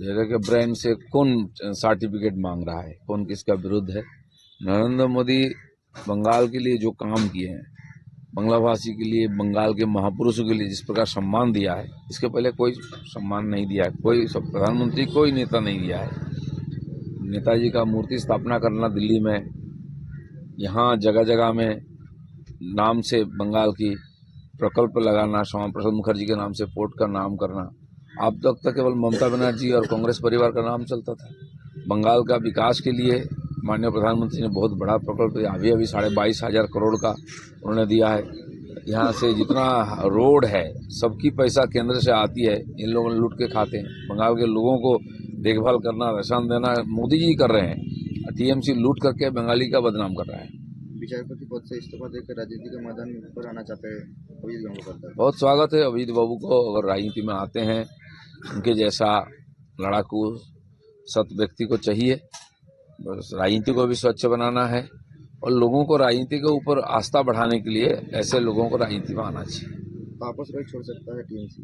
जगह के ब्रांड से कौन सर्टिफिकेट मांग रहा है, कौन किसका विरुद्ध है। नरेंद्र मोदी बंगाल के लिए जो काम किए हैं, बंगला भाषी के लिए, बंगाल के महापुरुषों के लिए जिस प्रकार सम्मान दिया है, इसके पहले कोई सम्मान नहीं दिया है, कोई प्रधानमंत्री, कोई नेता नहीं दिया है। नेताजी का मूर्ति स्थापना करना दिल्ली में, यहाँ जगह जगह में नाम से बंगाल की प्रकल्प लगाना, श्यामा प्रसाद मुखर्जी के नाम से पोर्ट का नाम करना। अब तक केवल ममता बनर्जी और कांग्रेस परिवार का नाम चलता था। बंगाल का विकास के लिए माननीय प्रधानमंत्री ने बहुत बड़ा प्रकल्प अभी 22,500 करोड़ का उन्होंने दिया है। यहाँ से जितना रोड है, सबकी पैसा केंद्र से आती है, इन लोगों ने लूट के खाते हैं। बंगाल के लोगों को देखभाल करना, राशन देना मोदी जी कर रहे हैं। टीएमसी लूट करके बंगाली का बदनाम कर रहा है। विचारपति पद से इस्तीफा देकर राजनीति के मैदान पर आना चाहते हैं अभिजीत गंगोपाध्याय। बहुत स्वागत है अभिजीत बाबू को, अगर राजनीति में आते हैं। उनके जैसा लड़ाकू सत व्यक्ति को चाहिए। बस राजनीति को भी स्वच्छ बनाना है और लोगों को राजनीति के ऊपर आस्था बढ़ाने के लिए ऐसे लोगों को राजनीति में आना चाहिए। वापस रही छोड़ सकता है टीएमसी।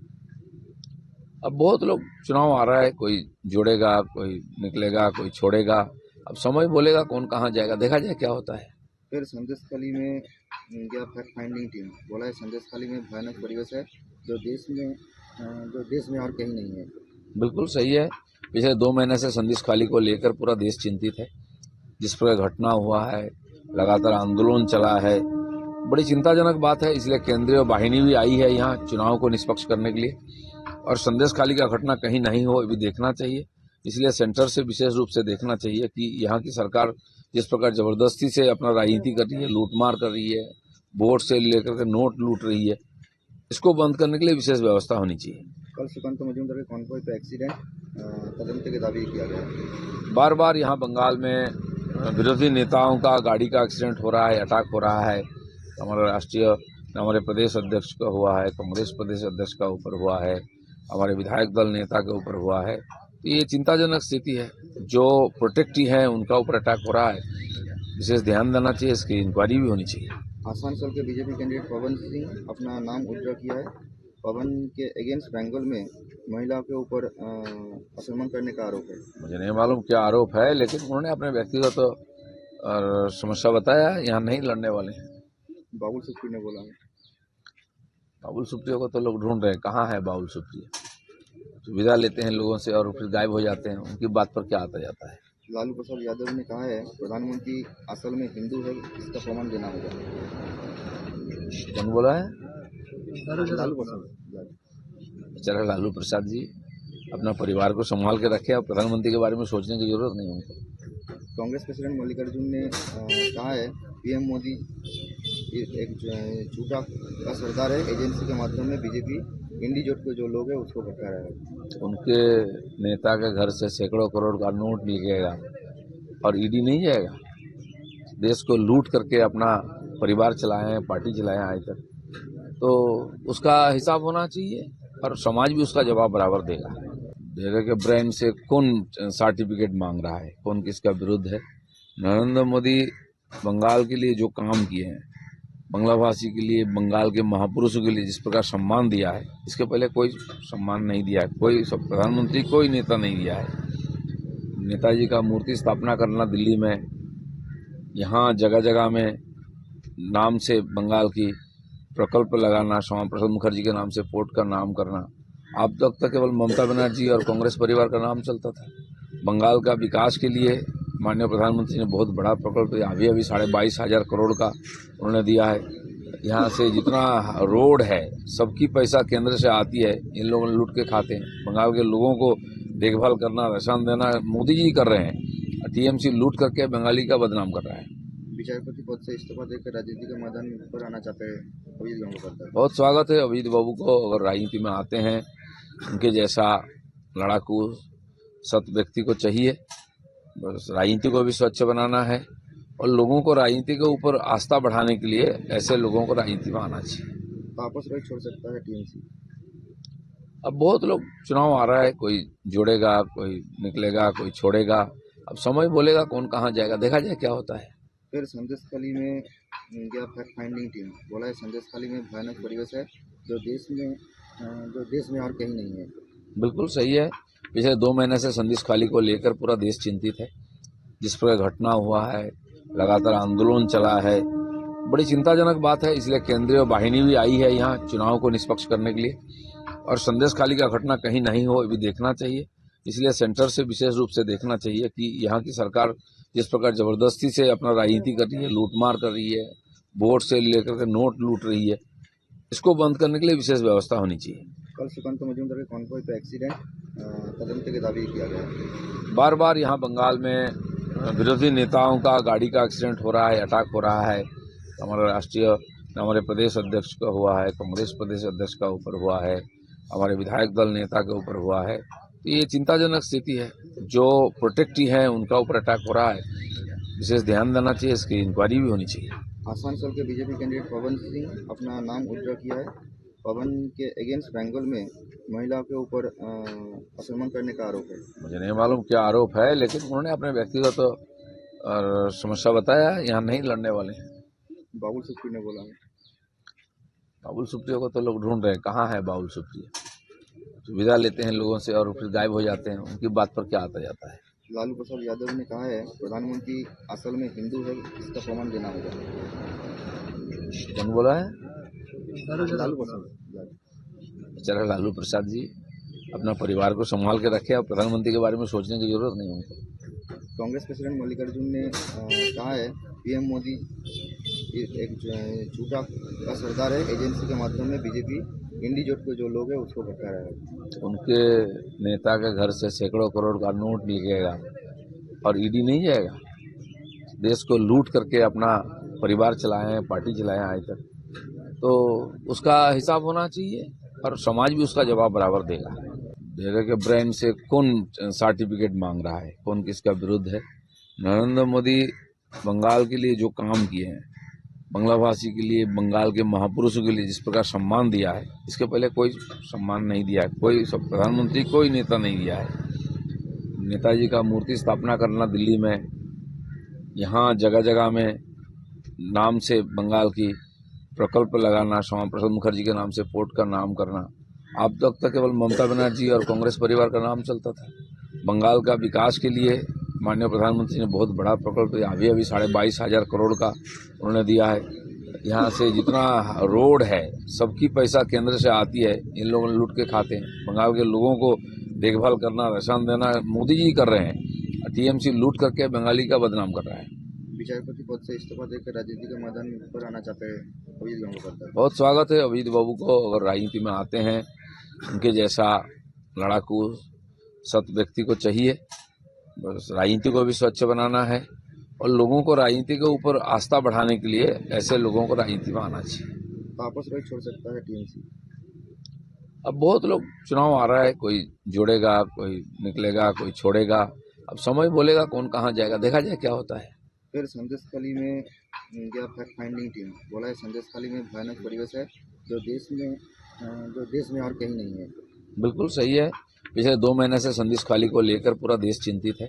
अब बहुत लोग, चुनाव आ रहा है, कोई जोड़ेगा, कोई निकलेगा, कोई छोड़ेगा। अब समय बोलेगा कौन कहाँ जाएगा, देखा जाए क्या होता है। फिर संदेश खाली में गया फैक्ट फाइंडिंग टीम, बोला है संदेश खाली में भयानक परिवेश है जो देश में और कहीं नहीं है। बिल्कुल सही है। पिछले 2 महीने से संदेश खाली को लेकर पूरा देश चिंतित है। जिस प्रकार घटना हुआ है, लगातार आंदोलन चला है, बड़ी चिंताजनक बात है। इसलिए केंद्रीय वाहिनी भी आई है यहाँ चुनाव को निष्पक्ष करने के लिए, और संदेश खाली का घटना कहीं नहीं हो, ये भी देखना चाहिए। इसलिए सेंटर से विशेष रूप से देखना चाहिए कि यहाँ की सरकार जिस प्रकार जबरदस्ती से अपना राजनीति कर रही है, लूटमार कर रही है, वोट से लेकर के नोट लूट रही है, इसको बंद करने के लिए विशेष व्यवस्था होनी चाहिए। कल सुकांत मजूमदार के कॉन्वॉय पे एक्सीडेंट तदंत के दावे किया गया। बार बार यहाँ बंगाल में विरोधी नेताओं का गाड़ी का एक्सीडेंट हो रहा है, अटैक हो रहा है। हमारे प्रदेश अध्यक्ष का हुआ है, कांग्रेस प्रदेश अध्यक्ष का ऊपर हुआ है, हमारे विधायक दल नेता के ऊपर हुआ है। तो ये चिंताजनक स्थिति है। जो प्रोटेक्टी है उनका ऊपर अटैक हो रहा है, विशेष ध्यान देना चाहिए, इसकी इंक्वायरी भी होनी चाहिए। आसनसोल के बीजेपी कैंडिडेट पवन सिंह अपना नाम विड्रॉ किया है। पवन के अगेंस्ट बेंगल में महिलाओं के ऊपर आक्रमण करने का आरोप है। मुझे नहीं मालूम क्या आरोप है, लेकिन उन्होंने अपने व्यक्तिगत समस्या बताया, यहाँ नहीं लड़ने वाले हैं। बाबुल सुप्रियो ने बोला है। बाबुल सुप्रियो को तो लोग ढूंढ रहे हैं, कहाँ है बाबुल सुप्रियो। सुविधा लेते हैं लोगों से और फिर गायब हो जाते हैं, उनकी बात पर क्या आता जाता है। लालू प्रसाद यादव ने कहा है प्रधानमंत्री असल में हिंदू है, इसका प्रमाण देना होगा। कौन बोला है? लालू प्रसाद। बेचारा लालू प्रसाद जी अपना परिवार को संभाल के रखे और प्रधानमंत्री के बारे में सोचने की जरूरत नहीं उनको। कांग्रेस प्रेसिडेंट मल्लिकार्जुन ने कहा है पीएम मोदी एक झूठा का सरदार है, एजेंसी के माध्यम में बीजेपी इंडिजोट को जो लोग है उसको भटका रहा है। उनके नेता के घर से सैकड़ों करोड़ का नोट निकलेगा और ईडी नहीं जाएगा। देश को लूट करके अपना परिवार चलाए, पार्टी चलाए आज तक, तो उसका हिसाब होना चाहिए और समाज भी उसका जवाब बराबर देगा। जगह के ब्रांड से कौन सर्टिफिकेट मांग रहा है, कौन किसका विरुद्ध है। नरेंद्र मोदी बंगाल के लिए जो काम किए हैं, बंगला भाषी के लिए, बंगाल के महापुरुषों के लिए जिस प्रकार सम्मान दिया है, इसके पहले कोई सम्मान नहीं दिया है, कोई प्रधानमंत्री, कोई नेता नहीं दिया है। नेताजी का मूर्ति स्थापना करना दिल्ली में, यहाँ जगह जगह में नाम से बंगाल की प्रकल्प लगाना, श्यामा प्रसाद मुखर्जी के नाम से पोर्ट का नाम करना। अब तक केवल ममता बनर्जी और कांग्रेस परिवार का नाम चलता था। बंगाल का विकास के लिए माननीय प्रधानमंत्री ने बहुत बड़ा प्रकल्प अभी 22,500 करोड़ का उन्होंने दिया है। यहाँ से जितना रोड है, सबकी पैसा केंद्र से आती है, इन लोगों ने लूट के खाते हैं। बंगाल के लोगों को देखभाल करना, राशन देना मोदी जी कर रहे हैं। टीएमसी लूट करके बंगाली का बदनाम कर रहा है। विचारपति पद से इस्तीफा देकर राजनीति के मैदान पर आना चाहते हैं अभिजीत गंगोपाध्याय। बहुत स्वागत है अभिजीत बाबू को, अगर राजनीति में आते हैं। उनके जैसा लड़ाकू सत व्यक्ति को चाहिए। बस राजनीति को भी स्वच्छ बनाना है और लोगों को राजनीति के ऊपर आस्था बढ़ाने के लिए ऐसे लोगों को राजनीति में आना चाहिए। वापस रही छोड़ सकता है टीएमसी। अब बहुत लोग, चुनाव आ रहा है, कोई जोड़ेगा, कोई निकलेगा, कोई छोड़ेगा। अब समय बोलेगा कौन कहाँ जाएगा, देखा जाए क्या होता है। फिर संदेश खाली में गया फैक्ट फाइंडिंग टीम, बोला है संदेश खाली में भयानक परिवेश है जो देश में और कहीं नहीं है। बिल्कुल सही है। पिछले 2 महीने से संदेश खाली को लेकर पूरा देश चिंतित है। जिस प्रकार घटना हुआ है, लगातार आंदोलन चला है, बड़ी चिंताजनक बात है। इसलिए केंद्रीय वाहिनी भी आई है यहाँ चुनाव को निष्पक्ष करने के लिए, और संदेश खाली का घटना कहीं नहीं हो भी देखना चाहिए। इसलिए सेंटर से विशेष रूप से देखना चाहिए कि यहाँ की सरकार जिस प्रकार जबरदस्ती से अपना राजनीति कर रही है, लूटमार कर रही है, वोट से लेकर के नोट लूट रही है, इसको बंद करने के लिए विशेष व्यवस्था होनी चाहिए। कल सुकांत मजूमदार के कॉन्वॉय पे एक्सीडेंट तदंत के दावी किया गया। बार बार यहाँ बंगाल में विरोधी नेताओं का गाड़ी का एक्सीडेंट हो रहा है, अटैक हो रहा है। हमारे प्रदेश अध्यक्ष का हुआ है, कांग्रेस प्रदेश अध्यक्ष का ऊपर हुआ है, हमारे विधायक दल नेता के ऊपर हुआ है। तो ये चिंताजनक स्थिति है। जो प्रोटेक्टी है उनका ऊपर अटैक हो रहा है, विशेष ध्यान देना चाहिए, इसकी इंक्वायरी भी होनी चाहिए। आसनसोल के बीजेपी कैंडिडेट पवन सिंह अपना नाम विड्रॉ किया है। पवन के अगेंस्ट बंगाल में महिलाओं के ऊपर आक्रमण करने का आरोप है। मुझे नहीं मालूम क्या आरोप है, लेकिन उन्होंने अपने व्यक्तिगत समस्या बताया, यहाँ नहीं लड़ने वाले हैं। बाबुल सुप्रियो ने बोला है। बाबुल सुप्रियो को तो लोग ढूंढ रहे हैं, कहाँ है बाबुल सुप्रियो। तो विदा लेते हैं लोगों से और फिर गायब हो जाते हैं, उनकी बात पर क्या आता जाता है। लालू प्रसाद यादव ने कहा है प्रधानमंत्री असल में हिंदू है, इसका प्रमाण देना होगा। कौन बोला है? लालू प्रसाद। बेचारा लालू प्रसाद जी अपना परिवार को संभाल के रखे, और प्रधानमंत्री के बारे में सोचने की जरूरत नहीं उनको। कांग्रेस प्रेसिडेंट मल्लिकार्जुन ने कहा है पीएम मोदी एक झूठा का सरदार है, एजेंसी के माध्यम में बीजेपी इंडिजोट के जो लोग हैं उसको भटका रहा है। उनके नेता के घर से सैकड़ों करोड़ का नोट निकलेगा और ईडी नहीं जाएगा। देश को लूट करके अपना परिवार चलाए, पार्टी चलाए आज तक, तो उसका हिसाब होना चाहिए और समाज भी उसका जवाब बराबर देगा। जगह के ब्रांड से कौन सर्टिफिकेट मांग रहा है, कौन किसका विरुद्ध है। नरेंद्र मोदी बंगाल के लिए जो काम किए हैं, बंगला भाषी के लिए, बंगाल के महापुरुषों के लिए जिस प्रकार सम्मान दिया है, इसके पहले कोई सम्मान नहीं दिया है, कोई प्रधानमंत्री, कोई नेता नहीं दिया है। नेताजी का मूर्ति स्थापना करना दिल्ली में, यहाँ जगह जगह में नाम से बंगाल की प्रकल्प लगाना, श्यामा प्रसाद मुखर्जी के नाम से पोर्ट का नाम करना। अब तक केवल ममता बनर्जी और कांग्रेस परिवार का नाम चलता था। बंगाल का विकास के लिए माननीय प्रधानमंत्री ने बहुत बड़ा प्रकल्प अभी 22,500 करोड़ का उन्होंने दिया है। यहाँ से जितना रोड है सबकी पैसा केंद्र से आती है, इन लोगों ने लूट के खाते हैं। बंगाल के लोगों को देखभाल करना, राशन देना मोदी जी कर रहे हैं। टीएमसी लूट करके बंगाली का बदनाम कर रहा है। विचारपति पद से इस्तीफा देकर राजनीति के मैदान पर आना चाहते हैं अभिजीत गंगोपाध्याय। बहुत स्वागत है अभिजीत बाबू को, अगर राजनीति में आते हैं। उनके जैसा लड़ाकू सत व्यक्ति को चाहिए। बस राजनीति को भी स्वच्छ बनाना है और लोगों को राजनीति के ऊपर आस्था बढ़ाने के लिए ऐसे लोगों को राजनीति में आना चाहिए। वापस वही छोड़ सकता है टीएमसी। अब बहुत लोग चुनाव आ रहा है, कोई जोड़ेगा, कोई निकलेगा, कोई छोड़ेगा। अब समय बोलेगा कौन कहाँ जाएगा, देखा जाए क्या होता है। फिर संदेशखाली में गया फैक्ट फाइंडिंग टीम, बोला है संदेशखाली में भयानक परिवेश है जो देश में और कहीं नहीं है। बिल्कुल सही है। पिछले 2 महीने से संदेश खाली को लेकर पूरा देश चिंतित है।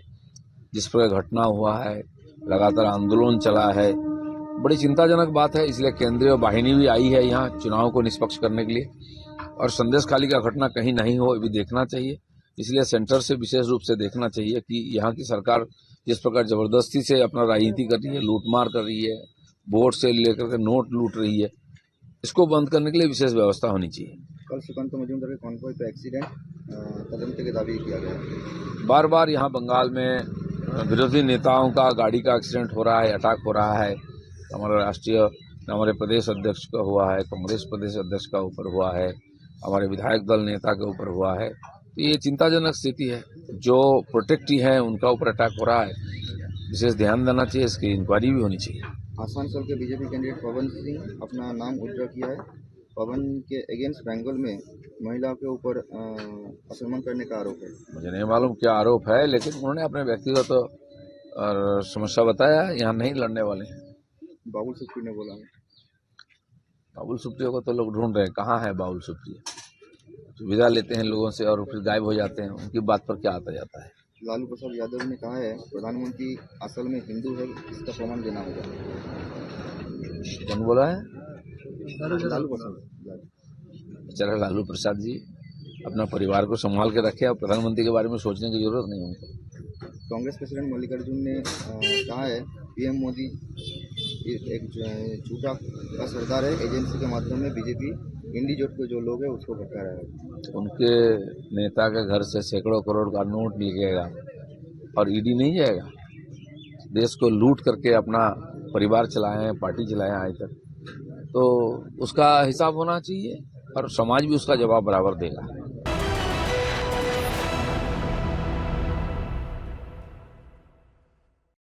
जिस प्रकार घटना हुआ है, लगातार आंदोलन चला है, बड़ी चिंताजनक बात है। इसलिए केंद्रीय वाहिनी भी आई है यहाँ चुनाव को निष्पक्ष करने के लिए, और संदेश खाली का घटना कहीं नहीं हो भी देखना चाहिए। इसलिए सेंटर से विशेष रूप से देखना चाहिए कि यहाँ की सरकार जिस प्रकार जबरदस्ती से अपना राजनीति कर रही है, लूटमार कर रही है, वोट से लेकर के नोट लूट रही है, इसको बंद करने के लिए विशेष व्यवस्था होनी चाहिए। कल सुकांत मजूमदार के कॉन्वॉय पे एक्सीडेंट तदंत के दावी किया गया। बार बार यहाँ बंगाल में विरोधी नेताओं का गाड़ी का एक्सीडेंट हो रहा है, अटैक हो रहा है। हमारे प्रदेश अध्यक्ष का हुआ है, कांग्रेस प्रदेश अध्यक्ष का ऊपर हुआ है, हमारे विधायक दल नेता के ऊपर हुआ है। तो ये चिंताजनक स्थिति है। जो प्रोटेक्टी है उनका ऊपर अटैक हो रहा है, विशेष ध्यान देना चाहिए, इसकी इंक्वायरी भी होनी चाहिए। आसनसोल के बीजेपी कैंडिडेट पवन सिंह अपना नाम विड्रॉ किया है। पवन के अगेंस्ट बंगाल में महिलाओं के ऊपर आक्रमण करने का आरोप है। मुझे नहीं मालूम क्या आरोप है, लेकिन उन्होंने अपने व्यक्तिगत समस्या बताया, यहाँ नहीं लड़ने वाले हैं। बाबुल सुप्रियो ने बोला है। बाबुल सुप्रियो को तो लोग ढूंढ रहे हैं, कहाँ है बाबुल सुप्रियो। तो विदा लेते हैं लोगों से और फिर गायब हो जाते हैं, उनकी बात पर क्या आता जाता है। लालू प्रसाद यादव ने कहा है प्रधानमंत्री असल में हिंदू है, इसका प्रमाण देना होगा। कौन बोला है? लालू प्रसाद। बेचारा लालू प्रसाद जी अपना परिवार को संभाल के रखे। अब प्रधानमंत्री के बारे में सोचने की जरूरत नहीं उनको। कांग्रेस प्रेसिडेंट मल्लिकार्जुन ने कहा है पीएम मोदी एक झूठा का सरदार है, एजेंसी के माध्यम में बीजेपी इंडिजोट के जो लोग हैं उसको भटका रहा है। उनके नेता के घर से सैकड़ों करोड़ का नोट निकलेगा और ईडी नहीं जाएगा। देश को लूट करके अपना परिवार चलाए, पार्टी चलाए आज तक, तो उसका हिसाब होना चाहिए और समाज भी उसका जवाब बराबर देगा।